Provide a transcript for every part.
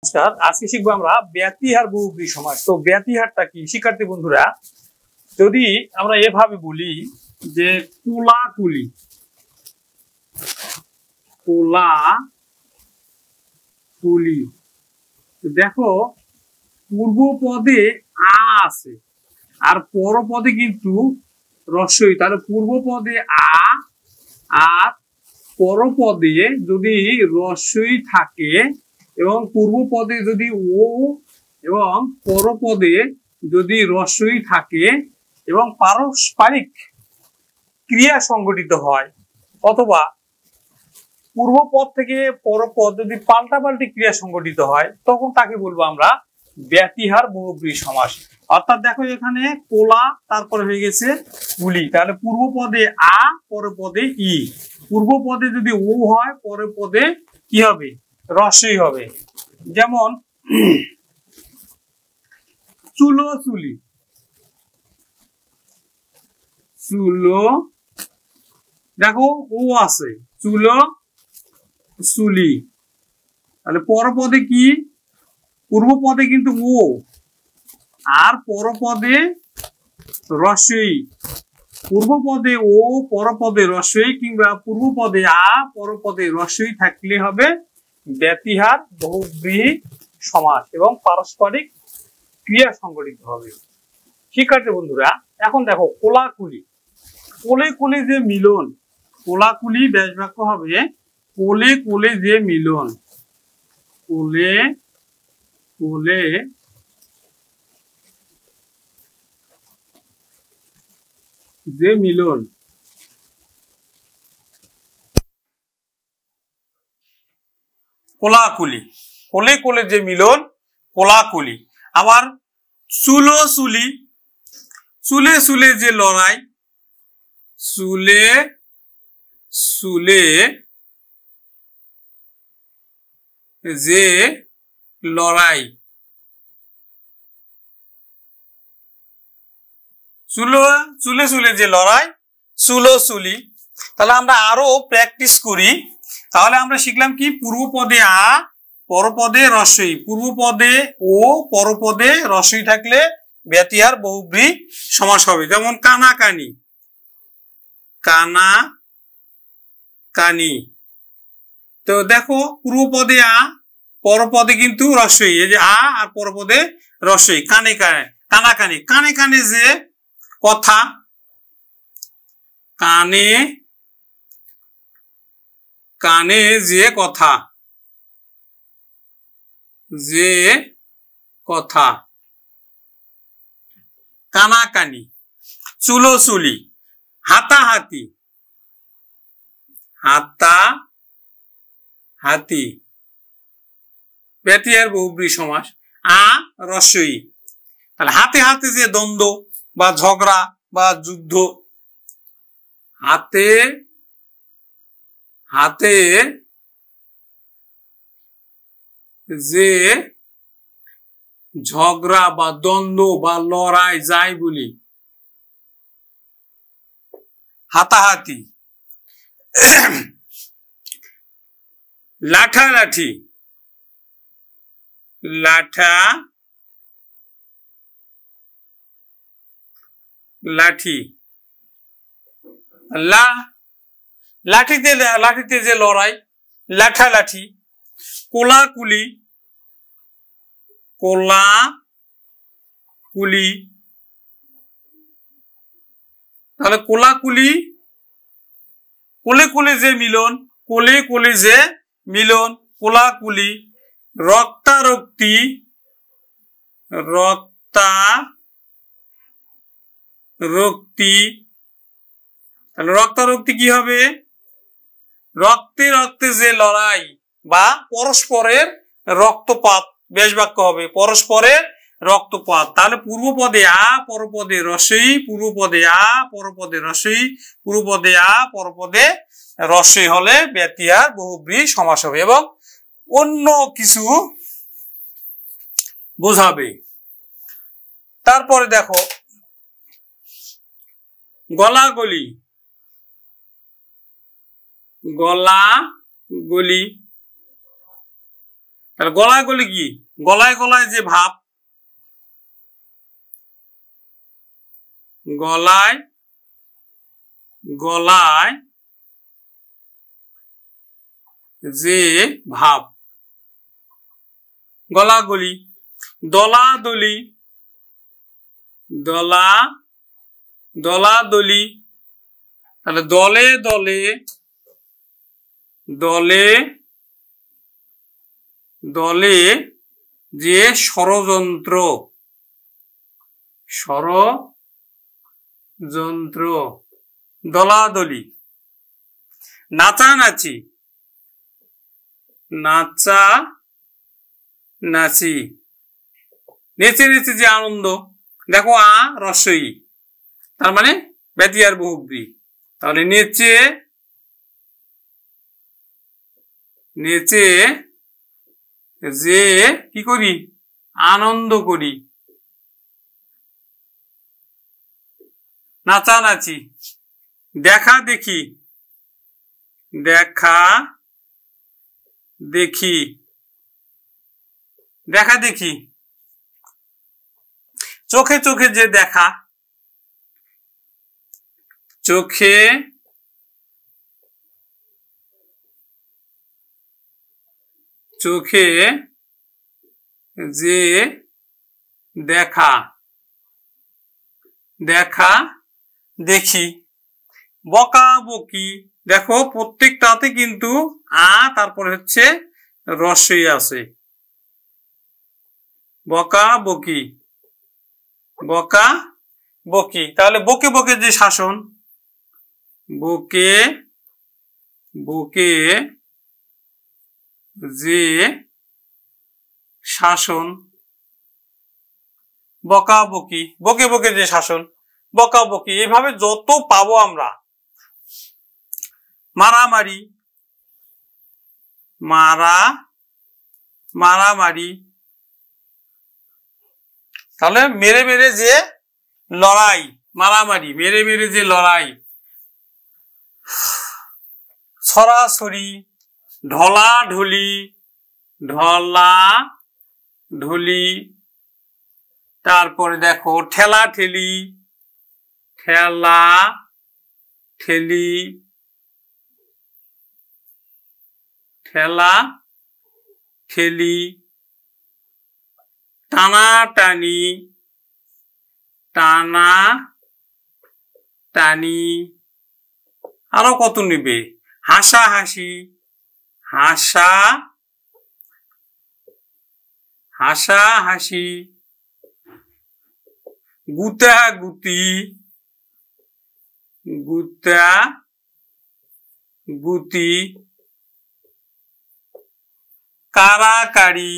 নমস্কার, আজকে শিখবো আমরা ব্যতিহার বহুব্রীহি সমাস। তো ব্যতিহারটা কি শিক্ষার্থী বন্ধুরা? যদি আমরা এভাবে বলি যে কোলাকুলি, কোলাকুলি, দেখো পূর্ব পদে আ আছে আর পরপদে কিন্তু রস্বই, তাহলে পূর্ব পদে আ আর পরপদে যদি রস্বই থাকে এবং পূর্ব পদে যদি ও এবং পরপদে যদি রস্বই থাকে এবং পারস্পরিক ক্রিয়া সংঘটিত হয়, অথবা পূর্ব পদ থেকে পরপদ যদি পাল্টাপাল্টি ক্রিয়া সংঘটিত হয়, তখন তাকে বলবো আমরা ব্যতিহার বহুব্রীহি সমাস। অর্থাৎ দেখো এখানে কোলা, তারপরে হয়ে গেছে কুলি, তাহলে পূর্ব পদে আ, পরের পদে ই। পূর্ব পদে যদি ও হয়, পরের পদে কি হবে? রস্বই হবে। যেমন চুলো চুলি, চুলো, দেখো ও আছে, চুলো চুলি, তাহলে পরপদে কি? পূর্ব পদে কিন্তু ও আর পরপদে রস্বই। পূর্ব পদে ও, পরপদে রস্বই, কিংবা পূর্ব পদে আ, পরপদে রস্বই থাকলে হবে ব্যতিহার বহুব্রীহি সমাস এবং পারস্পরিক ক্রিয়া সংঘটিত হবে। শিক্ষার্থী বন্ধুরা, এখন দেখো কোলাকুলি, কোলে কোলে যে মিলন, কোলাকুলি ব্যাস বাক্য হবে কোলে কোলে যে মিলন, কোলে কোলে যে মিলন। কোলাকুলি, কোলে কোলে যে মিলন, কোলাকুলি। আবার চুলো চুলি, চুলে চুলে যে লড়াই, চুলে চুলে যে লড়াই, চুলো চুলে চুলে যে লড়াই, চুলো চুলি। তাহলে আমরা আরো প্র্যাকটিস করি। তাহলে আমরা শিখলাম কি? পূর্ব পদে আ, পরপদে রস্বই। পূর্ব পদে ও, পরপদে রস্বই থাকলে ব্যতিহার বহুব্রীহি সমাস হবে। যেমন কানাকানি, কানা কানি। তো দেখো পূর্ব পদে আ, পরপদে কিন্তু রস্বই, এই যে আ আর পরপদে রস্বই। কানে কানে, কানাকানি, কানে কানে যে কথা, কানে কানে যে কথা, যে কথা, কানাকানি। চুলো চুলি, হাতাহাতি, হাতা হাতি, ব্যতিহার বহুব্রীহি সমাস। আ রস্বই, তাহলে হাতে হাতে যে দ্বন্দ্ব বা ঝগড়া বা যুদ্ধ, হাতে হাতে যে ঝগড়া বা দ্বন্দ্ব বা লড়াই যাই বলি, হাতাহাতি। লাঠালাঠি, লাঠা লাঠি, লাঠিতে লাঠিতে যে লড়াই, লাঠালাঠি। কোলাকুলি, কোলাকুলি, তাহলে কোলাকুলি, কোলে কোলে যে মিলন, কোলে কোলে যে মিলন, কোলাকুলি। রক্তারক্তি, রক্তারক্তি, তাহলে রক্তারক্তি কি হবে? রক্তে রক্তে যে লড়াই বা পরস্পরের রক্তপাত, ব্যাস বাক্য হবে পরস্পরের রক্তপাত। তাহলে পূর্ব পদে আ, পরপদে রস্বই, পূর্ব পদে আ, পরপদে রস্বই, পূর্ব পদে আ, পরপদে রস্বই হলে ব্যতিহার বহুব্রীহি সমাস হবে এবং অন্য কিছু বোঝাবে। তারপরে দেখো গলাগলি, গলাগলি, তাহলে গলায় গলি কি, গলায় গলায় যে ভাব, গলায় গলায় যে ভাব, গলাগলি। দলাদলি, দলাদলি, তাহলে দলে দলে, দলে দলে যে ষড়যন্ত্র, ষড়যন্ত্র, দলাদলি। নাচানাচি, নাচানাচি, নেচে নেচে যে আনন্দ। দেখো আ রস্বই, তার মানে ব্যতিহার বহুব্রী। তাহলে নেচে নেচে যে কি করি, আনন্দ করি। নাচানাচি। দেখা দেখি, দেখা দেখি, দেখা দেখি। চোখে চোখে যে দেখা, চোখে চোখে যে দেখা, দেখা দেখি। বকাবকি, দেখো প্রত্যেকটাতে কিন্তু আ তারপরে হচ্ছে রস্বই আছে। বকাবকি, বকাবকি। তাহলে বকে বকে যে শাসন, বকে বকে যে শাসন, বকাবকি, বকে বকে যে শাসন, বকাবকি। এইভাবে যত পাবো আমরা। মারামারি, মারামারি, তাহলে মেরে মেরে যে লড়াই, মারামারি, মেরে মেরে যে লড়াই। ছড়াছড়ি, ঢলাঢলি, ঢলাঢলি, তারপরে দেখো ঠেলাঠেলি, ঠেলাঠেলি, ঠেলাঠেলি, টানাটানি, টানাটানি, আরো কত নিবে। হাসাহাসি, হাসাহাসি, গুতাগুতি, গুতাগুতি, কারাকারি,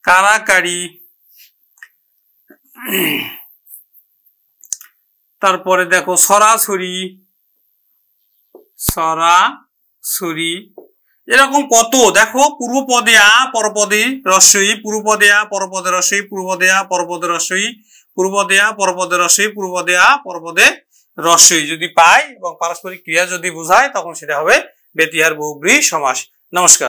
কারাকারি। তারপরে দেখো সরাসরি, সরাসরি, এরকম কত। দেখো পূর্বপদে আ পরপদে রস্বই, পূর্বপদে আ পরপদে রস্বই, পূর্বপদে আ পরপদে রস্বই, পূর্বপদে আ পরপদে রস্বই, পূর্বপদে আ পরপদে রস্বই যদি পাই এবং পারস্পরিক ক্রিয়া যদি বোঝায় তখন সেটা হবে ব্যতিহার বহুব্রী সমাস। নমস্কার।